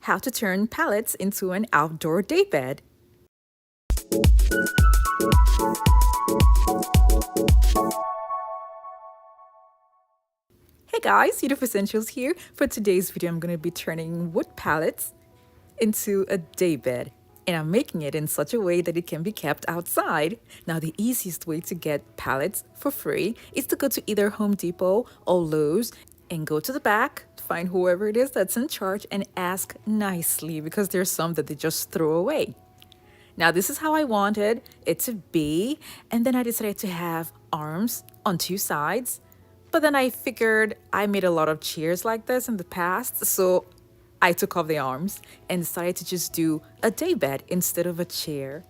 How to turn pallets into an outdoor daybed. Hey guys, Beautiful Essentials here. For today's video, I'm going to be turning wood pallets into a daybed. And I'm making it in such a way that it can be kept outside. Now, the easiest way to get pallets for free is to go to either Home Depot or Lowe's and go to the back, find whoever it is that's in charge and ask nicely, because there's some that they just throw away. Now, this is how I wanted it to be, and then I decided to have arms on two sides. But then I figured I made a lot of chairs like this in the past, so I took off the arms and decided to just do a daybed instead of a chair.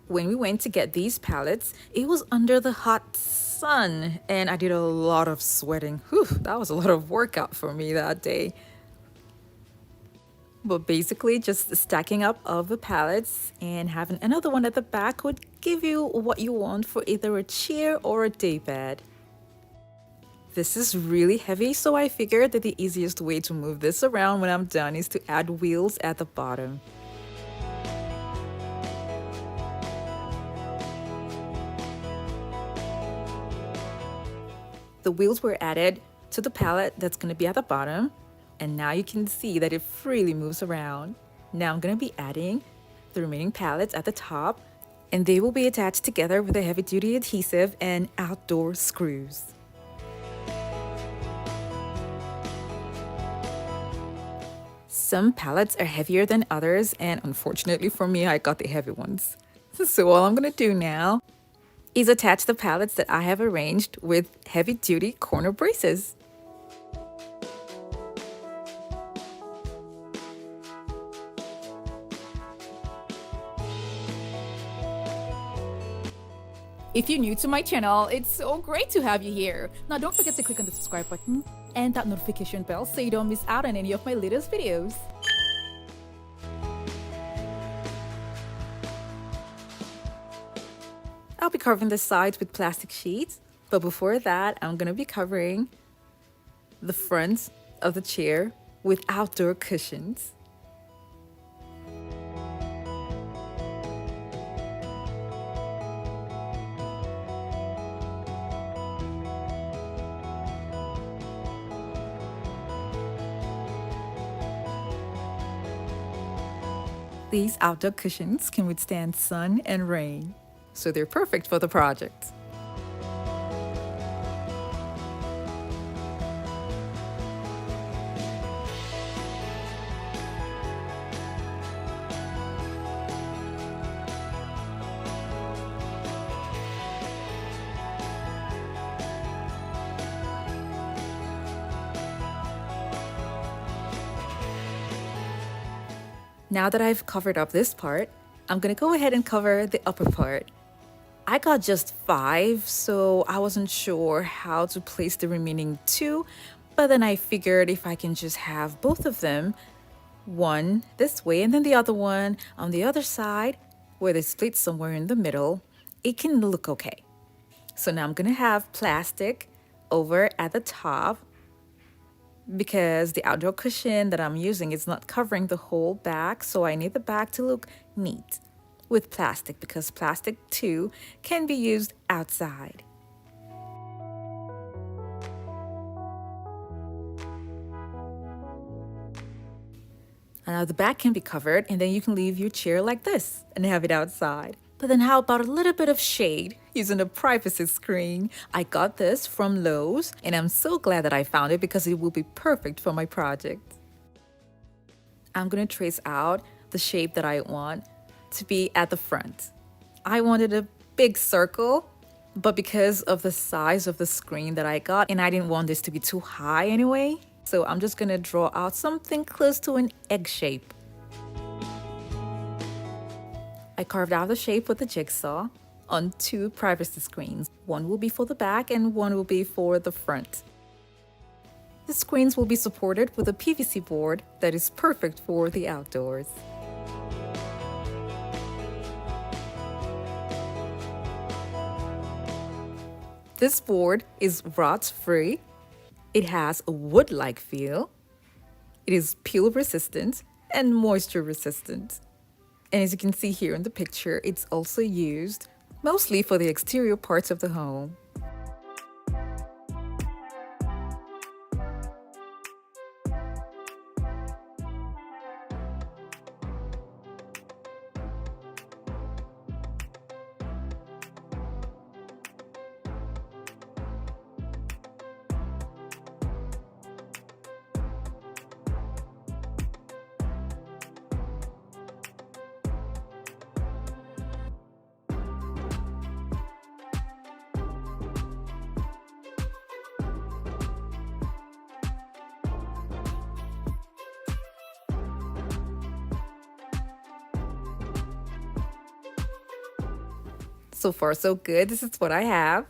When we went to get these pallets, it was under the hot sun, and I did a lot of sweating. Whew, that was a lot of workout for me that day. But basically, just stacking up of the pallets and having another one at the back would give you what you want for either a chair or a daybed. This is really heavy, so I figured that the easiest way to move this around when I'm done is to add wheels at the bottom. The wheels were added to the pallet that's going to be at the bottom, and now you can see that it freely moves around. Now I'm going to be adding the remaining pallets at the top, and they will be attached together with a heavy-duty adhesive and outdoor screws. Some pallets are heavier than others, and unfortunately for me, I got the heavy ones. So all I'm going to do now is attach the pallets that I have arranged with heavy-duty corner braces. If you're new to my channel, it's so great to have you here. Now don't forget to click on the subscribe button and that notification bell so you don't miss out on any of my latest videos. I'll be covering the sides with plastic sheets, but before that, I'm going to be covering the front of the chair with outdoor cushions. These outdoor cushions can withstand sun and rain, so they're perfect for the project. Now that I've covered up this part, I'm gonna go ahead and cover the upper part. I got just 5, so I wasn't sure how to place the remaining 2, but then I figured if I can just have both of them, one this way and then the other one on the other side, where they split somewhere in the middle, it can look okay. So now I'm gonna have plastic over at the top, because the outdoor cushion that I'm using is not covering the whole back, so I need the back to look neat with plastic, because plastic too can be used outside. Now the back can be covered, and then you can leave your chair like this and have it outside. But then how about a little bit of shade using a privacy screen? I got this from Lowe's, and I'm so glad that I found it because it will be perfect for my project. I'm going to trace out the shape that I want to be at the front. I wanted a big circle, but because of the size of the screen that I got, and I didn't want this to be too high anyway, so I'm just going to draw out something close to an egg shape. I carved out the shape with the jigsaw on 2 privacy screens. One will be for the back and one will be for the front. The screens will be supported with a PVC board that is perfect for the outdoors. This board is rot-free. It has a wood-like feel, It is peel resistant and moisture resistant. And as you can see here in the picture, it's also used mostly for the exterior parts of the home. So far, so good. This is what I have.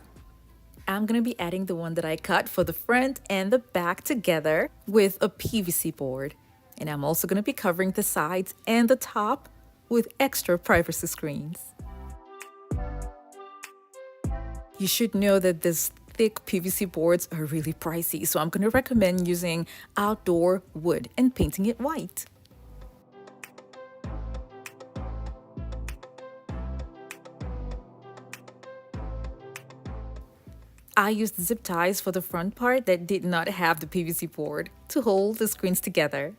I'm going to be adding the one that I cut for the front and the back together with a PVC board. And I'm also going to be covering the sides and the top with extra privacy screens. You should know that these thick PVC boards are really pricey, so I'm going to recommend using outdoor wood and painting it white. I used zip ties for the front part that did not have the PVC board to hold the screens together.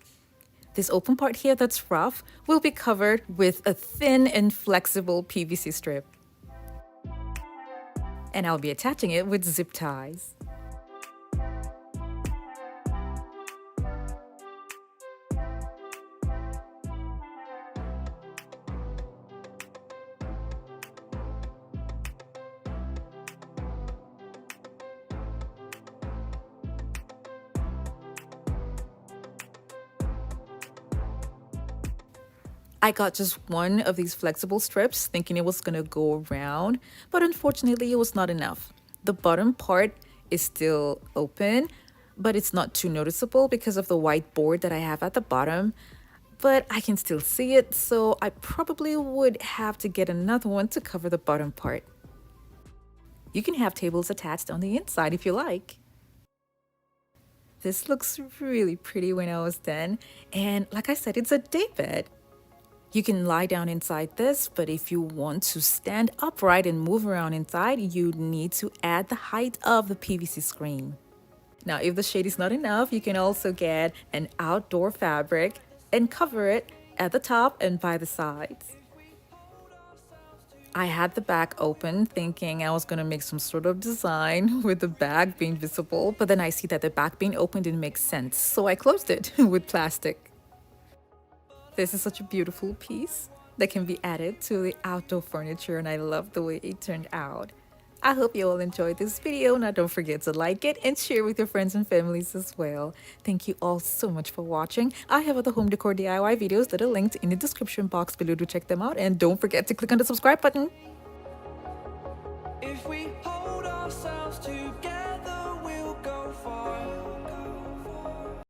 This open part here that's rough will be covered with a thin and flexible PVC strip. And I'll be attaching it with zip ties. I got just one of these flexible strips thinking it was gonna go around, but unfortunately it was not enough. The bottom part is still open, but it's not too noticeable because of the white board that I have at the bottom, but I can still see it, so I probably would have to get another one to cover the bottom part. You can have tables attached on the inside if you like. This looks really pretty when I was done, and like I said, it's a daybed. You can lie down inside this, but if you want to stand upright and move around inside, you need to add the height of the PVC screen. Now, if the shade is not enough, you can also get an outdoor fabric and cover it at the top and by the sides. I had the back open thinking I was going to make some sort of design with the back being visible, but then I see that the back being open didn't make sense, so I closed it with plastic. This is such a beautiful piece that can be added to the outdoor furniture, and I love the way it turned out. I hope you all enjoyed this video. Now don't forget to like it and share with your friends and families as well. Thank you all so much for watching. I have other home decor DIY videos that are linked in the description box below to check them out, and don't forget to click on the subscribe button. If we hold ourselves together, we'll